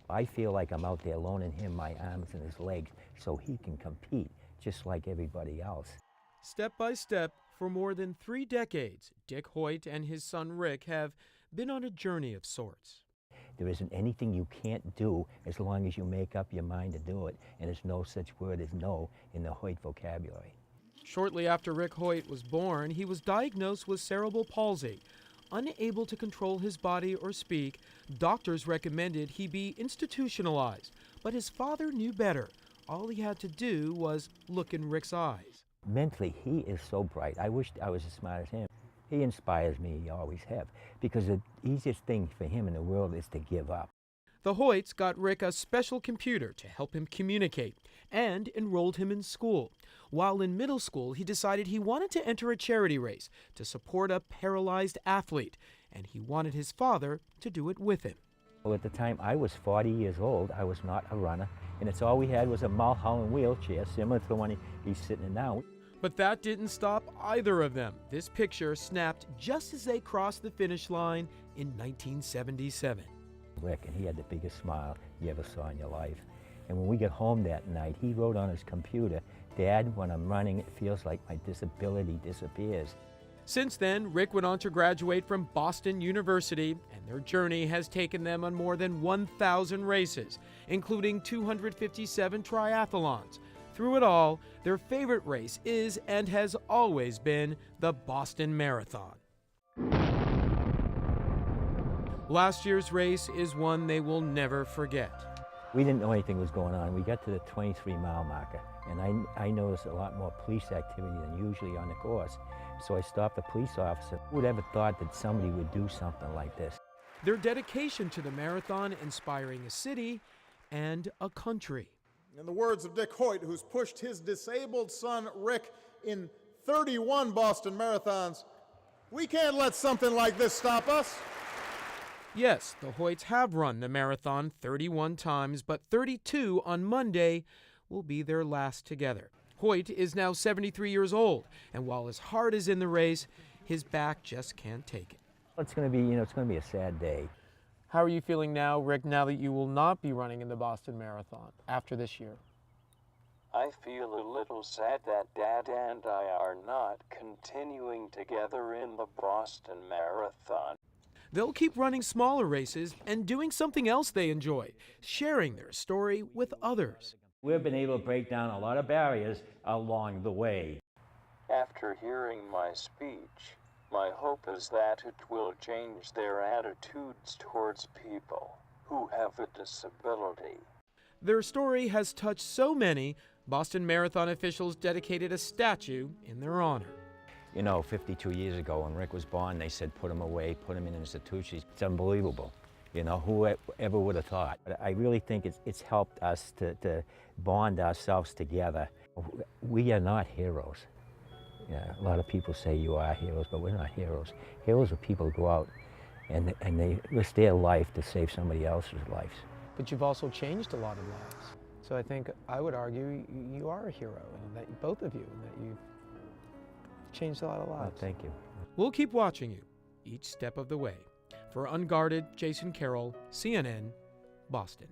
I feel like I'm out there loaning him my arms and his legs so he can compete just like everybody else. Step by step, for more than 3 decades, Dick Hoyt and his son Rick have been on a journey of sorts. There isn't anything you can't do as long as you make up your mind to do it, and there's no such word as no in the Hoyt vocabulary. Shortly after Rick Hoyt was born, he was diagnosed with cerebral palsy. Unable to control his body or speak, doctors recommended he be institutionalized. But his father knew better. All he had to do was look in Rick's eyes. Mentally, he is so bright. I wish I was as smart as him. He inspires me, he always have, because the easiest thing for him in the world is to give up. The Hoyts got Rick a special computer to help him communicate and enrolled him in school. While in middle school, he decided he wanted to enter a charity race to support a paralyzed athlete, and he wanted his father to do it with him. Well, at the time I was 40 years old, I was not a runner, and it's all we had was a Mulholland wheelchair, similar to the one he's sitting in now. But that didn't stop either of them. This picture snapped just as they crossed the finish line in 1977. Rick, and he had the biggest smile you ever saw in your life. And when we got home that night, he wrote on his computer, "Dad, when I'm running, it feels like my disability disappears." Since then, Rick went on to graduate from Boston University, and their journey has taken them on more than 1,000 races, including 257 triathlons. Through it all, their favorite race is and has always been the Boston Marathon. Last year's race is one they will never forget. We didn't know anything was going on. We got to the 23-mile marker, and I noticed a lot more police activity than usually on the course. So I stopped the police officer. Who would ever thought that somebody would do something like this? Their dedication to the marathon inspiring a city and a country. In the words of Dick Hoyt, who's pushed his disabled son Rick in 31 Boston marathons, we can't let something like this stop us. Yes, the Hoyts have run the marathon 31 times, but 32 on Monday will be their last together. Hoyt is now 73 years old, and while his heart is in the race, his back just can't take it. It's going to be, it's going to be a sad day. How are you feeling now, Rick, now that you will not be running in the Boston Marathon after this year? I feel a little sad that Dad and I are not continuing together in the Boston Marathon. They'll keep running smaller races and doing something else they enjoy, sharing their story with others. We've been able to break down a lot of barriers along the way. After hearing my speech, my hope is that it will change their attitudes towards people who have a disability. Their story has touched so many, Boston Marathon officials dedicated a statue in their honor. 52 years ago when Rick was born, they said put him away, put him in institutions. It's unbelievable. Whoever would have thought? But I really think it's helped us to bond ourselves together. We are not heroes. A lot of people say you are heroes, but we're not heroes. Heroes are people who go out and they risk their life to save somebody else's lives. But you've also changed a lot of lives. So I think I would argue you are a hero, and that both of you, and that you've changed a lot of lives. Oh, thank you. We'll keep watching you each step of the way. For Unguarded, Jason Carroll, CNN, Boston.